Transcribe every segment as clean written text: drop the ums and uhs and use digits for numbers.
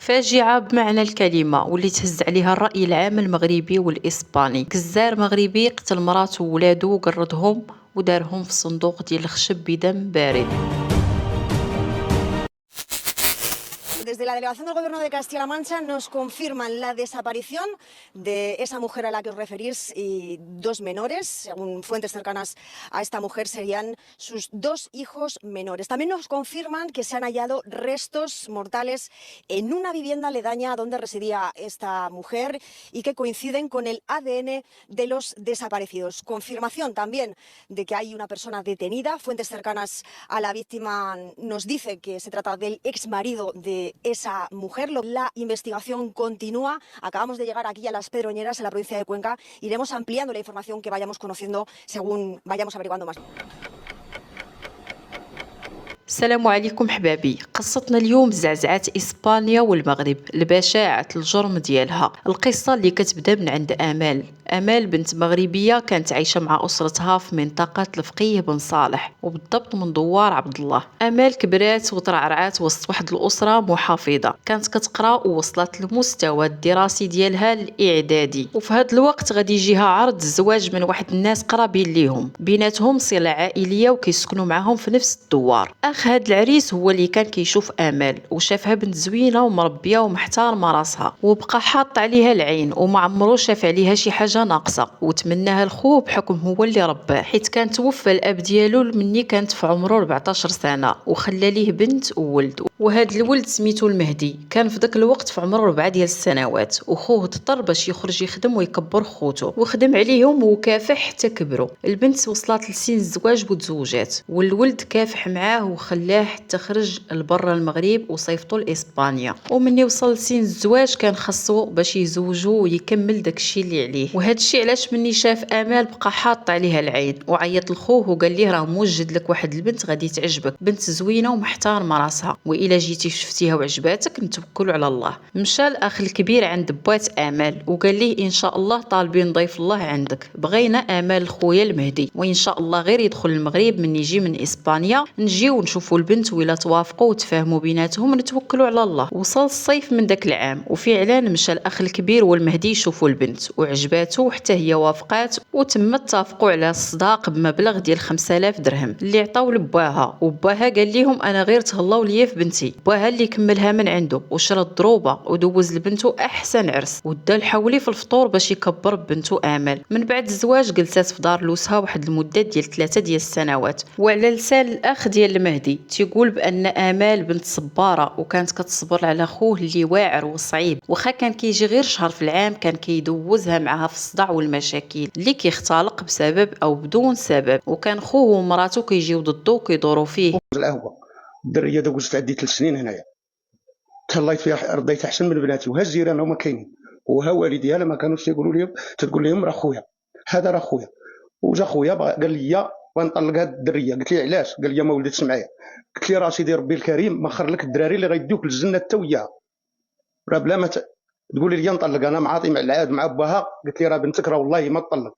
فاجعة بمعنى الكلمة واللي تهز عليها الرأي العام المغربي والإسباني. جزار مغربي قتل مراته وولادو وقردهم ودارهم في صندوق ديال الخشب بدم بارد. Desde la delegación del Gobierno de Castilla-La Mancha nos confirman la desaparición de esa mujer a la que os referís y dos menores. Según fuentes cercanas a esta mujer, serían sus dos hijos menores. También nos confirman que se han hallado restos mortales en una vivienda aledaña donde residía esta mujer y que coinciden con el ADN de los desaparecidos. Confirmación también de que hay una persona detenida. Fuentes cercanas a la víctima nos dice que se trata del exmarido de esa mujer. La investigación continúa. Acabamos de llegar aquí a Las Pedroñeras, en la provincia de Cuenca. Iremos ampliando la información que vayamos conociendo según vayamos averiguando más. السلام عليكم حبابي. قصتنا اليوم زعزعات إسبانيا والمغرب لبشاعة الجرم ديالها. القصة اللي كتبدا من عند آمال بنت مغربية كانت عايشة مع أسرتها في منطقة الفقيه بن صالح وبالضبط من دوار عبد الله. آمال كبرات وترعرعات وسط واحد الأسرة محافظة، كانت كتقرا ووصلت للمستوى الدراسي ديالها الإعدادي، وفي هذا الوقت غادي يجيها عرض الزواج من واحد الناس قرابين ليهم، بيناتهم صلة عائلية وكيسكنوا معاهم في نفس الدوار. هاد العريس هو اللي كان كيشوف آمال وشافها بنت زوينة ومربية ومحتارمة راسها وبقى حاط عليها العين وما عمرو شاف عليها شي حاجة ناقصة، وتمناها الخو بحكم هو اللي رباه، حيت كان توفى الاب ديالو مني كانت في عمره 14 سنة وخلى ليه بنت وولد، وهاد الولد سميتو المهدي. كان في ذاك الوقت في عمره 4 ديال السنوات، وخوه اضطر باش يخرج يخدم ويكبر خوتو وخدم عليهم وكافح حتى كبروا. البنت وصلت لسن الزواج وتزوجات، والولد كافح معاه وخلاه حتى خرج لبرا المغرب وصيفطو لإسبانيا. ومني وصل لسن الزواج كان خاصو باش يزوجو ويكمل داكشي اللي عليه، وهذا الشيء علاش مني شاف آمال بقى حاط عليها العين وعيط لخوه وقال ليه راه موجد لك واحد البنت غادي تعجبك، بنت زوينه ومحتارمه راسها، والا جيتي شفتيها وعجباتك نتوكلوا على الله. مشى الاخ الكبير عند بوات آمال وقال ليه ان شاء الله طالبين ضيف الله عندك، بغينا آمال خويا المهدي، وان شاء الله غير يدخل المغرب من يجي من اسبانيا نجيو نشوفوا البنت وإلا توافقوا وتفاهموا بيناتهم نتوكلوا على الله. وصل الصيف من داك العام وفعلا مشى الاخ الكبير والمهدي يشوفوا البنت وعجباته حتى هي وافقات، وتم اتفقوا على الصداق بمبلغ ديال 5000 درهم اللي عطاو لباها، وباها قال لهم انا غير تهلاو ليا في بنتي. باها اللي كملها من عنده وشرى الضروبه ودوز لبنته احسن عرس ودا الحولي في الفطور باش يكبر بنته آمال. من بعد الزواج جلسات في دار لوسها واحد المده ديال 3 ديال السنوات. وعلى لسان الاخ ديال المهدي تيقول بان آمال بنت صباره وكانت كتصبر على خوه اللي واعر وصعيب، واخا كان كيجي غير شهر في العام كان كيدوزها معها في الصداع والمشاكل اللي كيختلق بسبب او بدون سبب، وكان خوه ومراته كيجيو ضده وكيدوروا فيه. القهوه الدريه دوزت عندي 3 سنين هنايا، تهلايت فيها رضيت احسن من بناتي، وها الجيران هما كاينين وها والديها لما كانوش تيقولوا لي تقول لهم راه خويا هذا راه خويا. وجا خويا قال لي غنطلق هاد الدريه، قلت لي علاش؟ قال لي ما ولدتش معايا. قلت لي راه سيدي ربي الكريم مخر لك الدراري اللي غيديوك للجنه حتى وياها، راه بلا ما تقولي لي نطلق انا معاطي مع العاد مع باها. قلت لي راه بنتك راه والله ما تطلق.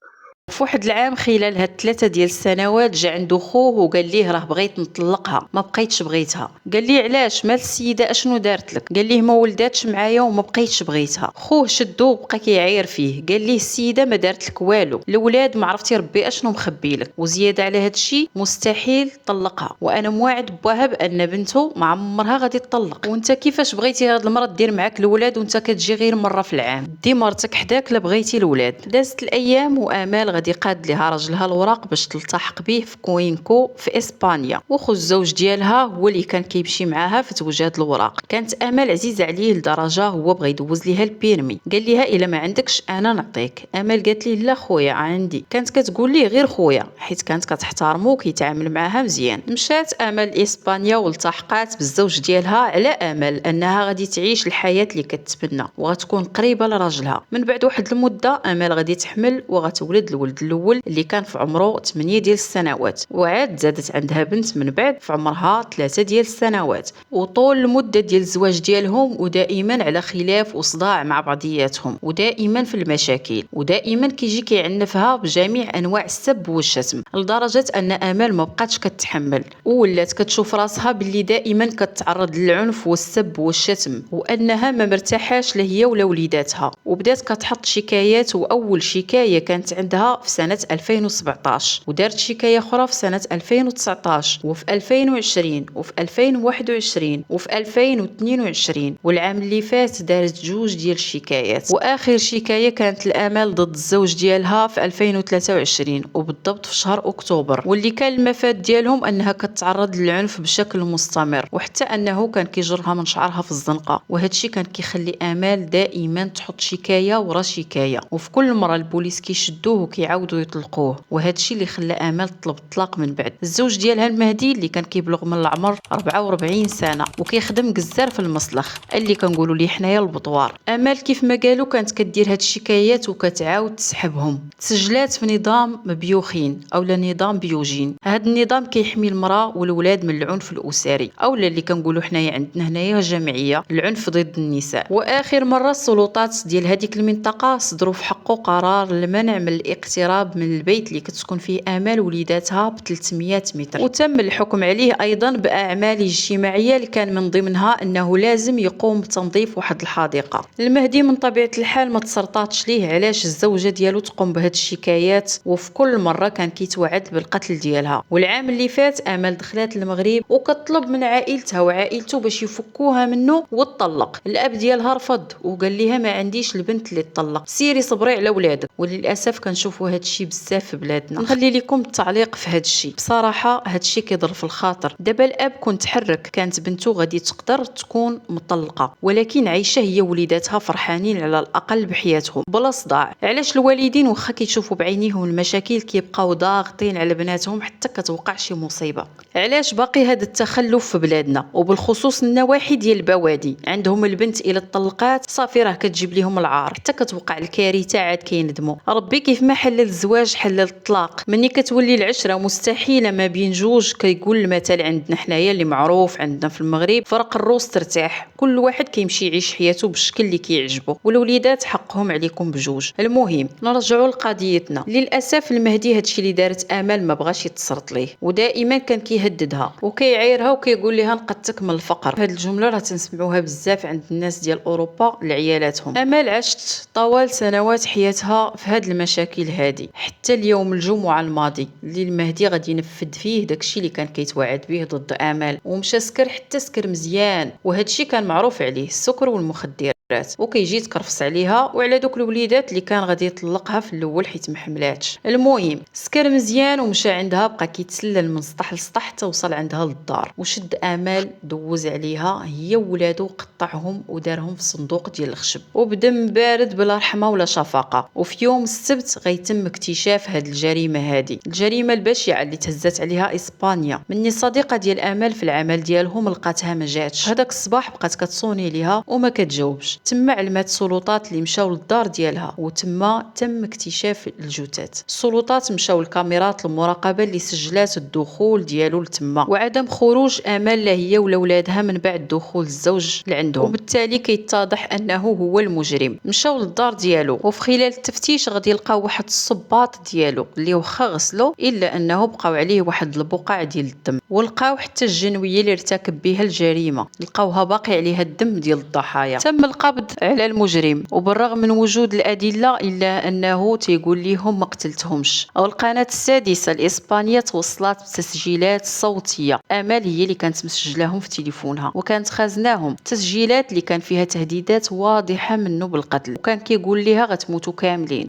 في واحد العام خلال هاد 3 ديال السنوات جا عنده خوه وقال ليه راه بغيت نطلقها ما بقيتش بغيتها. قال ليه علاش؟ مال السيده اشنو دارت لك؟ قال ليه ما ولداتش معايا وما بقيتش بغيتها. خوه شدو وبقى كيعاير فيه، قال ليه السيده ما دارت لك والو، الاولاد ما عرفتي ربي اشنو مخبي لك، وزياده على هاد الشيء مستحيل طلقها، وانا موعد بها بان بنته ما عمرها غادي تطلق. وانت كيفاش بغيتي هاد المراه دير معاك الاولاد وانت كتجي غير مره في العام؟ دي مرتك حداك لا بغيتي الاولاد. دازت الايام وآمال غادي قاد لها راجلها الوراق باش تلتحق به في كوينكو في اسبانيا، وخو الزوج ديالها هو اللي كان كيمشي معاها في توجاد الوراق. كانت آمال عزيزه عليه لدرجه هو بغى يدوز ليها البيرمي، قال لها الا ما عندكش انا نعطيك. آمال قالت ليه لا خويا عندي، كانت كتقول ليه غير خويا حيت كانت كتحترمو وكيتعامل معاها مزيان. مشات آمال لاسبانيا والتحقات بالزوج ديالها على امل انها غادي تعيش الحياه اللي كتتمنى وغتكون قريبه لراجلها. من بعد واحد المده آمال غادي تحمل وغتولد الولد الولد الاول اللي كان في عمره 8 ديال السنوات، وعاد زادت عندها بنت من بعد في عمرها 3 ديال السنوات. وطول المده ديال الزواج ديالهم ودائما على خلاف وصداع مع بعضياتهم، ودائما في المشاكل، ودائما كيجي كيعنفها بجميع انواع السب والشتم، لدرجه ان امال ما بقاتش كتحمل ولات كتشوف راسها باللي دائما كتعرض للعنف والسب والشتم، وانها ما مرتاحاش لا هي ولا وليداتها. وبدات كتحط شكايات، واول شكايه كانت عندها في سنه 2017، ودارت شكايه اخرى في سنه 2019 وفي 2020 وفي 2021 وفي 2022، والعام اللي فات دارت 2 ديال الشكايات. واخر شكايه كانت الامال ضد الزوج ديالها في 2023 وبالضبط في شهر اكتوبر، واللي كان المفاد ديالهم انها كتعرض للعنف بشكل مستمر، وحتى انه كان كيجرها من شعرها في الزنقه. وهذا الشيء كان كيخلي امال دائما تحط شكايه ورا شكايه، وفي كل مره البوليس كيشدوه وكيعاودوا يطلقوه. وهذا الشيء اللي خلى امال تطلب الطلاق من بعد. الزوج ديالها المهدي اللي كان كيبلغ من العمر 44 سنه وكيخدم جزار في المسلخ اللي كنقولوا ليه حنايا البطوار. امال كيف ما قالوا كانت كدير هاد الشكايات وكتعاود تسحبهم. تسجلات في نظام بيوخين او نظام بيوجين. هذا النظام كيحمي المراه والولاد من العنف الاسري، او اللي كنقولوا حنايا عندنا هنايا جمعيه العنف ضد النساء. واخر مره السلطات ديال هذيك المنطقه صدروا في حقه قرار المنع من الاقتراب من البيت اللي كتسكن فيه امال وليداتها ب 300 متر، وتم الحكم عليه ايضا باعمال اجتماعيه اللي كان من ضمنها انه لازم يقوم بتنظيف واحد الحديقه. المهدي من طبيعه الحال ما تسرطاتش ليه علاش الزوجه ديالو تقوم بهاد الشكايات، وفي كل مره كان كيتوعد بالقتل ديالها. والعام اللي فات امال دخلت المغرب وكتطلب من عائلتها وعائلته باش يفكوها منه وتطلق. الاب ديالها رفض وقال لها ما عنديش البنت اللي تطلق، سيري صبري على ولادك. وللاسف كنشوفوا هاد الشيء بزاف في بلادنا. نخلي لكم التعليق في هاد الشيء. بصراحه هاد الشيء كيضر في الخاطر. دابا الاب كنت تحرك، كانت بنته غادي تقدر تكون مطلقه، ولكن عايشه هي وليداتها فرحانين على الاقل بحياتهم بلا صداع. علاش الوالدين واخا كيشوفوا بعينيهم المشاكل كيبقاو ضاغطين على بناتهم حتى كتوقع شي مصيبه؟ علاش باقي هذا التخلف في بلادنا، وبالخصوص النواحي ديال البوادي؟ عندهم البنت الى طلقات صافي راه كتجيب لهم العار، حتى كتوقع الكارثه عاد كيندموا. ربي كيف ما حلل الزواج حلل الطلاق. مني كتولي العشره مستحيله ما بين جوج، كيقول المثل عندنا حنايا اللي معروف عندنا في المغرب، فرق الروس ترتاح. كل واحد كيمشي يعيش حياته بالشكل اللي كيعجبه، والوليدات حقهم عليكم بجوج. المهم نرجعوا لقضيتنا. للاسف المهدي هادشي اللي دارت امال ما بغاش يتسرط ليه، ودائما كان كيهددها وكيعايرها وكيقول لها نقدتك من الفقر. هاد الجمله راه تنسمعوها بزاف عند الناس ديال اوروبا لعيالاتهم. امال عشت طوال سنوات حياتها في هاد المشاكل هادي حتى اليوم الجمعه الماضي اللي المهدي غادي ينفذ فيه داكشي اللي كان كيتوعد به ضد امال، ومشى سكر حتى سكر مزيان. وهادشي كان معروف عليه، السكر والمخدرات، وكيجي تكرفس عليها وعلى دوك الوليدات اللي كان غادي يطلقها في الاول حيت ما حملاتش. المهم سكر مزيان ومشى عندها، بقى كيتسلل من سطح لسطح حتى وصل عندها للدار، وشد امال دوز عليها هي وولادو، قطعهم ودارهم في صندوق ديال الخشب وبدم بارد بلا رحمه ولا شفقه. وفي يوم السبت غيتم اكتشاف هاد الجريمه هادي، الجريمه البشعه اللي تهزت عليها اسبانيا. مني صديقه ديال امال في العمل ديالهم لقاتها ما جاتش، هذاك الصباح بقات كتصوني ليها وما كتجاوبش. تما علمات السلطات اللي مشاو للدار ديالها، وتما تم اكتشاف الجثث. السلطات مشاو لكاميرات المراقبه اللي سجلات الدخول ديالو لتما وعدم خروج امال لا هي ولا ولادها من بعد دخول الزوج لعندهم، وبالتالي كيتضح انه هو المجرم. مشاو للدار ديالو وفي خلال التفتيش غادي يلقاو واحد الصباط ديالو اللي واخا غسلو الا انه بقاو عليه واحد البقع ديال الدم، ولقاو حتى الجنويه اللي ارتكب بها الجريمه لقاوها باقي عليها الدم ديال الضحايا. تم القبض على المجرم، وبالرغم من وجود الادله الا انه تيقول لهم ما قتلتهمش. القناه السادسه الاسبانيه توصلت بتسجيلات صوتيه امال هي اللي كانت مسجلاهم في تليفونها، وكانت خازناهم تسجيلات اللي كان فيها تهديدات واضحه منه بالقتل، وكان كيقول لها غتموتوا كاملين.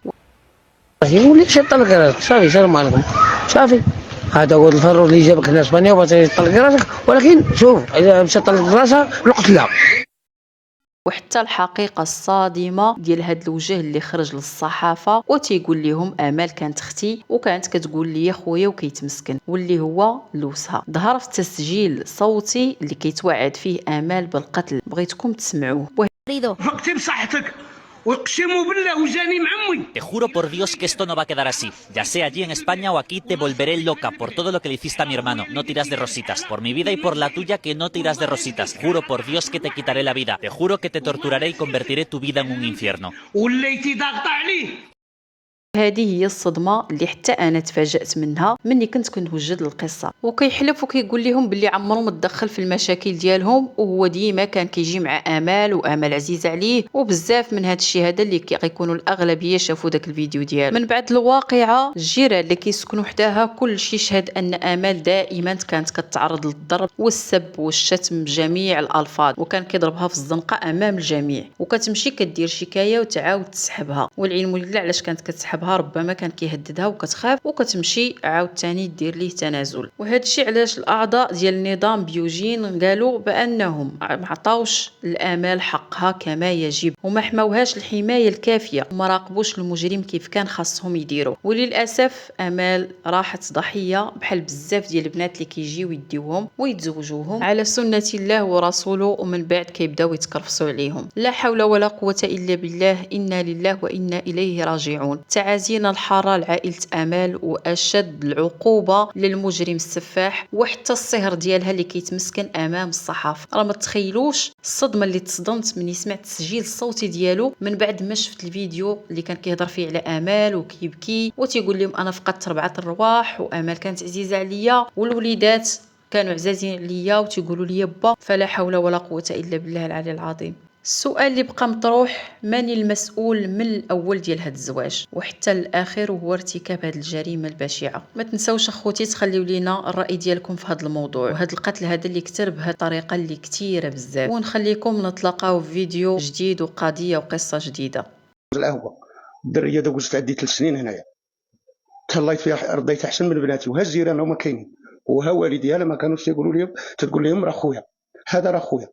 يقول لك طلق راسك صافي سلام عليكم صافي. هذا هو الفرور اللي جابك هنا اسبانيا وبغيتي تطلق راسك، ولكن شوف اذا مشات طلق راسها نقتلها. وحتى الحقيقه الصادمه ديال هاد الوجه اللي خرج للصحافه وتيقول لهم امال كانت اختي وكانت كتقول لي خويا وكيتمسكن، واللي هو لوسها. ظهر في تسجيل صوتي اللي كيتوعد فيه امال بالقتل، بغيتكم تسمعوه. فقتي بصحتك واقسموا بالله وجاني معمي. Te juro por Dios que esto no va a quedar así. Ya sea allí en España o aquí, te volveré loca por todo lo que le hiciste a mi hermano. No tiras de rositas. Por mi vida y por la tuya, que no tiras de rositas. Juro por Dios que te quitaré la vida. Te juro que te torturaré y convertiré tu vida en un infierno. وليتي ضاغطه عليه. هذه هي الصدمة اللي حتى أنا تفاجأت منها مني كنت كنوجد القصة، وكيحلف وكيقول لهم بلي عمرو متدخل في المشاكل ديالهم، وهو ديما كان كيجي مع آمال وآمال عزيزة عليه، وبزاف من هذا الشيء هذا اللي غيكونوا الأغلبية شافوا داك الفيديو ديالو. من بعد الواقعة الجيران اللي كيسكنوا حداها كل شيء شهد أن آمال دائما كانت كتعرض للضرب والسب والشتم بجميع الألفاظ، وكان كيضربها في الزنقة أمام الجميع، وكتمشي كدير شكاية وتعاود تسحبها، والعلم لله علاش كانت كتسحبها، ربما كان كيهددها وكتخاف وكتمشي عاوتاني دير ليه تنازل. وهذا الشيء علاش الاعضاء ديال النظام بيوجين قالوا بانهم ما عطاوش الامال حقها كما يجب، وما حماوهاش الحمايه الكافيه، وما راقبوش المجرم كيف كان خاصهم يديروا. وللاسف امال راحت ضحيه بحال بزاف ديال البنات اللي كيجيو يديوهم ويتزوجوهم على سنه الله ورسوله، ومن بعد كيبداو يتكرفسوا عليهم. لا حول ولا قوه الا بالله، انا لله وانا اليه راجعون. تعازينا الحارة لعائلة آمال، وأشد العقوبة للمجرم السفاح، وحتى الصهر ديالها اللي كيتمسكن أمام الصحافة. راه ما تخيلوش الصدمة اللي تصدمت مني سمعت التسجيل الصوتي ديالو من بعد ما شفت الفيديو اللي كان كيهضر فيه على آمال وكيبكي وتيقول لهم أنا فقدت 4 أرواح، وآمال كانت عزيزة عليا، والوليدات كانوا عزازين عليا وتيقولوا لي با. فلا حول ولا قوة إلا بالله العلي العظيم. السؤال اللي بقى مطروح، من المسؤول من الاول ديال هذا الزواج وحتى الاخر وهو ارتكاب هذه الجريمه البشعه؟ ما تنساوش اخوتي تخليو لينا الراي ديالكم في هذا الموضوع، وهذا القتل هذا اللي كتر بهذه الطريقه اللي كثيره بزاف، ونخليكم نتلاقاو في فيديو جديد وقضيه وقصه جديده. القهوه الدريه دوزت عندي 3 سنين هنايا، تهلايت فيها رضيت احسن من بناتي، وها الجيران هما كاينين، وها والديها لما كانوا تيقولوا لي تقول لهم راه خويا، هذا راه خويا.